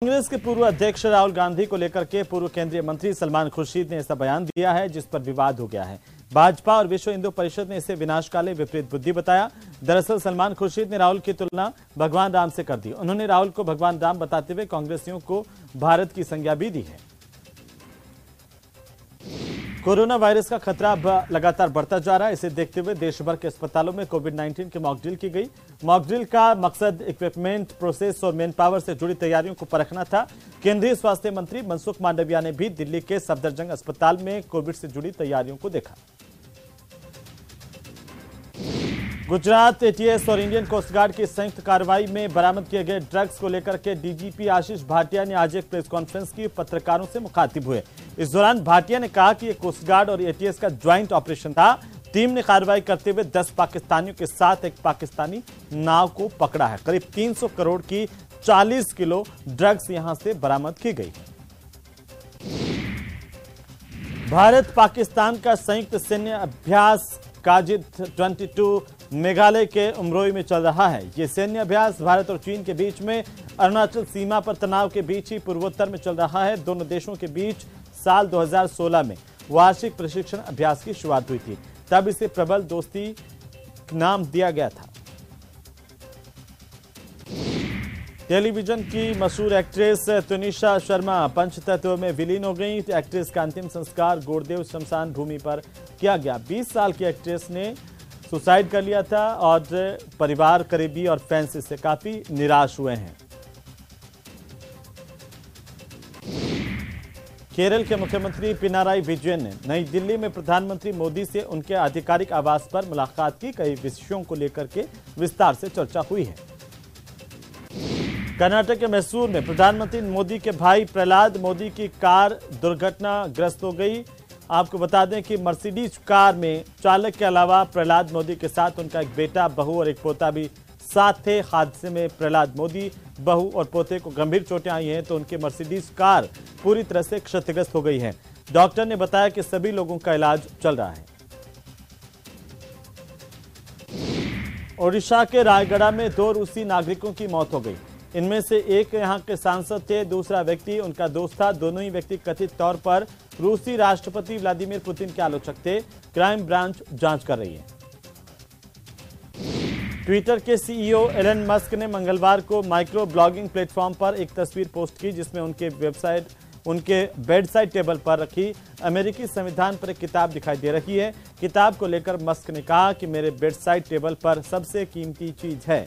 कांग्रेस के पूर्व अध्यक्ष राहुल गांधी को लेकर के पूर्व केंद्रीय मंत्री सलमान खुर्शीद ने ऐसा बयान दिया है जिस पर विवाद हो गया है। भाजपा और विश्व हिंदू परिषद ने इसे विनाशकाले विपरीत बुद्धि बताया। दरअसल सलमान खुर्शीद ने राहुल की तुलना भगवान राम से कर दी। उन्होंने राहुल को भगवान राम बताते हुए कांग्रेसियों को भारत की संज्ञा भी दी है। कोरोना वायरस का खतरा अब लगातार बढ़ता जा रहा है। इसे देखते हुए देश भर के अस्पतालों में कोविड-19 की मॉक ड्रिल की गई। मॉक ड्रिल का मकसद इक्विपमेंट, प्रोसेस और मैन पावर से जुड़ी तैयारियों को परखना था। केंद्रीय स्वास्थ्य मंत्री मनसुख मांडविया ने भी दिल्ली के सफदरजंग अस्पताल में कोविड से जुड़ी तैयारियों को देखा। गुजरात एटीएस और इंडियन कोस्ट गार्ड की संयुक्त कार्रवाई में बरामद किए गए ड्रग्स को लेकर के डीजीपी आशीष भाटिया ने आज एक प्रेस कॉन्फ्रेंस की, पत्रकारों से मुखातिब हुए। इस दौरान भाटिया ने कहा कि यह कोस्ट गार्ड और एटीएस का ज्वाइंट ऑपरेशन था। टीम ने कार्रवाई करते हुए 10 पाकिस्तानियों के साथ एक पाकिस्तानी नाव को पकड़ा है। करीब 300 करोड़ की 40 किलो ड्रग्स यहां से बरामद की गई। भारत पाकिस्तान का संयुक्त सैन्य अभ्यास काजिद 22 मेघालय के उमरोई में चल रहा है। यह सैन्य अभ्यास भारत और चीन के बीच में अरुणाचल सीमा पर तनाव के बीच ही पूर्वोत्तर में चल रहा है। दोनों देशों के बीच साल 2016 में वार्षिक प्रशिक्षण अभ्यास की शुरुआत हुई थी। तब इसे प्रबल दोस्ती नाम दिया गया था। टेलीविजन की मशहूर एक्ट्रेस तुनिशा शर्मा पंचतत्व में विलीन हो गई। एक्ट्रेस का अंतिम संस्कार गोड़देव शमशान भूमि पर किया गया। 20 साल की एक्ट्रेस ने सुसाइड कर लिया था और परिवार, करीबी और फैंस इससे काफी निराश हुए हैं। केरल के मुख्यमंत्री पिनाराई विजयन ने नई दिल्ली में प्रधानमंत्री मोदी से उनके आधिकारिक आवास पर मुलाकात की। कई विषयों को लेकर के विस्तार से चर्चा हुई है। कर्नाटक के मैसूर में प्रधानमंत्री मोदी के भाई प्रहलाद मोदी की कार दुर्घटनाग्रस्त हो गई। आपको बता दें कि मर्सिडीज कार में चालक के अलावा प्रहलाद मोदी के साथ उनका एक बेटा, बहू और एक पोता भी साथ थे। हादसे में प्रहलाद मोदी, बहू और पोते को गंभीर चोटें आई हैं तो उनकी मर्सिडीज कार पूरी तरह से क्षतिग्रस्त हो गई है। डॉक्टर ने बताया कि सभी लोगों का इलाज चल रहा है। ओडिशा के रायगढ़ में 2 रूसी नागरिकों की मौत हो गई। इनमें से एक यहां के सांसद थे, दूसरा व्यक्ति उनका दोस्त था। दोनों ही व्यक्ति कथित तौर पर रूसी राष्ट्रपति व्लादिमीर पुतिन के आलोचक थे। क्राइम ब्रांच जांच कर रही है। ट्विटर के सीईओ एलन मस्क ने मंगलवार को माइक्रो ब्लॉगिंग प्लेटफॉर्म पर एक तस्वीर पोस्ट की जिसमें उनके बेड साइड टेबल पर रखी अमेरिकी संविधान पर एक किताब दिखाई दे रही है। किताब को लेकर मस्क ने कहा कि मेरे बेड साइड टेबल पर सबसे कीमती चीज है।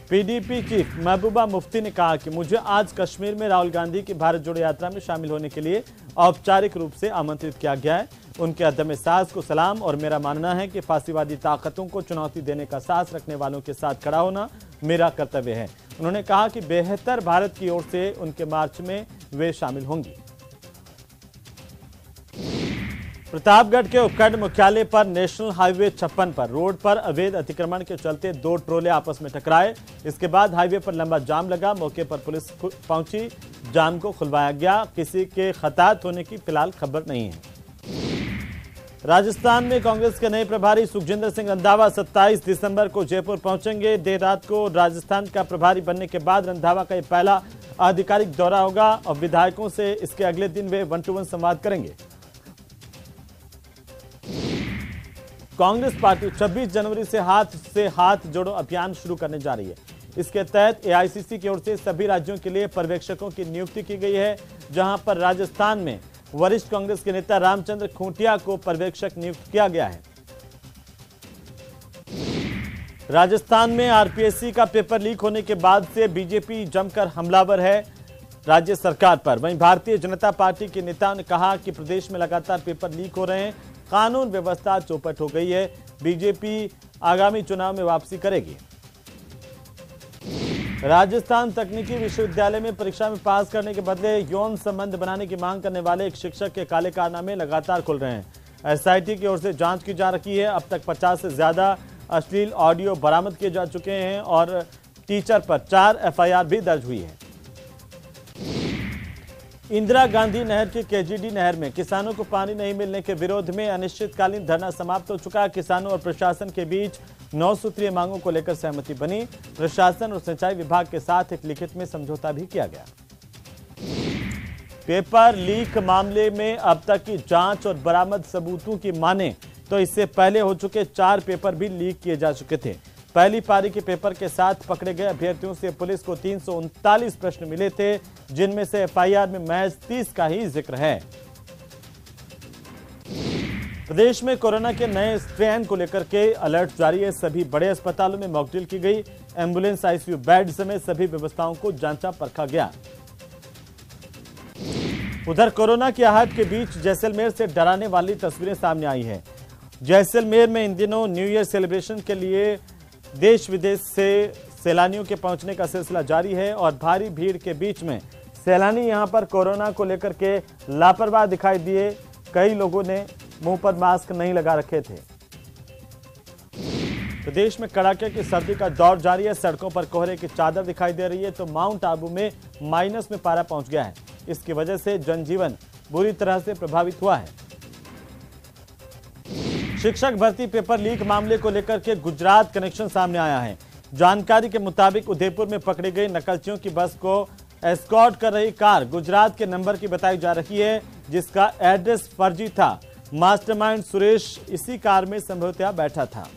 पीडीपी चीफ महबूबा मुफ्ती ने कहा कि मुझे आज कश्मीर में राहुल गांधी की भारत जोड़ो यात्रा में शामिल होने के लिए औपचारिक रूप से आमंत्रित किया गया है। उनके अदम्य साहस को सलाम और मेरा मानना है कि फासीवादी ताकतों को चुनौती देने का साहस रखने वालों के साथ खड़ा होना मेरा कर्तव्य है। उन्होंने कहा कि बेहतर भारत की ओर से उनके मार्च में वे शामिल होंगी। प्रतापगढ़ के उपखंड मुख्यालय पर नेशनल हाईवे 56 पर रोड पर अवैध अतिक्रमण के चलते 2 ट्रोले आपस में टकराए। इसके बाद हाईवे पर लंबा जाम लगा। मौके पर पुलिस पहुंची, जाम को खुलवाया गया। किसी के हताहत होने की फिलहाल खबर नहीं है। राजस्थान में कांग्रेस के नए प्रभारी सुखजिंदर सिंह रंधावा 27 दिसंबर को जयपुर पहुंचेंगे। देर रात को राजस्थान का प्रभारी बनने के बाद रंधावा का यह पहला आधिकारिक दौरा होगा और विधायकों से इसके अगले दिन वे 1-to-1 संवाद करेंगे। कांग्रेस पार्टी 26 जनवरी से हाथ जोड़ो अभियान शुरू करने जा रही है। इसके तहत एआईसीसी की ओर से सभी राज्यों के लिए पर्यवेक्षकों की नियुक्ति की गई है, जहां पर राजस्थान में वरिष्ठ कांग्रेस के नेता रामचंद्र खूंटिया को पर्यवेक्षक नियुक्त किया गया है। राजस्थान में आरपीएससी का पेपर लीक होने के बाद से बीजेपी जमकर हमलावर है राज्य सरकार पर। वहीं भारतीय जनता पार्टी के नेताओं ने कहा कि प्रदेश में लगातार पेपर लीक हो रहे हैं, कानून व्यवस्था चौपट हो गई है। बीजेपी आगामी चुनाव में वापसी करेगी। राजस्थान तकनीकी विश्वविद्यालय में परीक्षा में पास करने के बदले यौन संबंध बनाने की मांग करने वाले एक शिक्षक के काले कारनामे लगातार खुल रहे हैं। एसआईटी की ओर से जांच की जा रही है। अब तक 50 से ज्यादा अश्लील ऑडियो बरामद किए जा चुके हैं और टीचर पर 4 एफआईआर भी दर्ज हुई है। इंदिरा गांधी नहर की केजीडी नहर में किसानों को पानी नहीं मिलने के विरोध में अनिश्चितकालीन धरना समाप्त हो चुका। किसानों और प्रशासन के बीच 9 सूत्रीय मांगों को लेकर सहमति बनी। प्रशासन और सिंचाई विभाग के साथ एक लिखित में समझौता भी किया गया। पेपर लीक मामले में अब तक की जांच और बरामद सबूतों की माने तो इससे पहले हो चुके 4 पेपर भी लीक किए जा चुके थे। पहली पारी के पेपर के साथ पकड़े गए अभ्यर्थियों से पुलिस को 339 प्रश्न मिले थे, जिनमें से एफआईआर में महज 30 का ही जिक्र है। प्रदेश में कोरोना के नए स्ट्रेन को लेकर के अलर्ट जारी है। सभी बड़े अस्पतालों में मॉकड्रिल की गई। एम्बुलेंस, आईसीयू बेड समेत सभी व्यवस्थाओं को जांचा परखा गया। उधर कोरोना की आहट के बीच जैसलमेर से डराने वाली तस्वीरें सामने आई हैं। जैसलमेर में इन दिनों न्यू ईयर सेलिब्रेशन के लिए देश विदेश से सैलानियों के पहुंचने का सिलसिला जारी है और भारी भीड़ के बीच में सैलानी यहां पर कोरोना को लेकर के लापरवाह दिखाई दिए। कई लोगों ने मुंह पर मास्क नहीं लगा रखे थे। प्रदेश में कड़ाके की सर्दी का दौर जारी है। सड़कों पर कोहरे की चादर दिखाई दे रही है तो माउंट आबू में माइनस में पारा पहुंच गया है। इसकी वजह से जनजीवन बुरी तरह से प्रभावित हुआ है। शिक्षक भर्ती पेपर लीक मामले को लेकर के गुजरात कनेक्शन सामने आया है। जानकारी के मुताबिक उदयपुर में पकड़ी गई नकलचियों की बस को एस्कॉर्ट कर रही कार गुजरात के नंबर की बताई जा रही है, जिसका एड्रेस फर्जी था। मास्टरमाइंड सुरेश इसी कार में संभवतः बैठा था।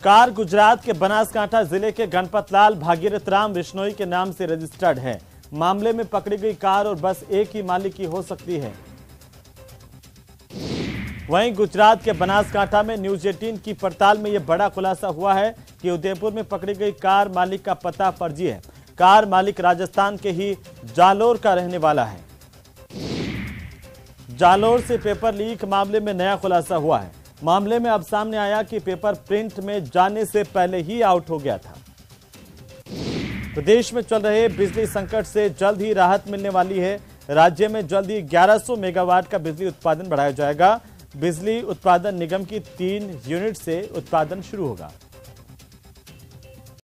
कार गुजरात के बनासकांठा जिले के गणपतलाल भागीरथ राम बिश्नोई के नाम से रजिस्टर्ड है। मामले में पकड़ी गई कार और बस एक ही मालिक की हो सकती है। वहीं गुजरात के बनासकांठा में न्यूज 18 की पड़ताल में यह बड़ा खुलासा हुआ है कि उदयपुर में पकड़ी गई कार मालिक का पता फर्जी है। कार मालिक राजस्थान के ही जालोर का रहने वाला है। जालोर से पेपर लीक मामले में नया खुलासा हुआ है। मामले में अब सामने आया कि पेपर प्रिंट में जाने से पहले ही आउट हो गया था। प्रदेश में चल रहे बिजली संकट से जल्द ही राहत मिलने वाली है। राज्य में जल्द ही 1100 मेगावाट का बिजली उत्पादन बढ़ाया जाएगा। बिजली उत्पादन निगम की 3 यूनिट से उत्पादन शुरू होगा।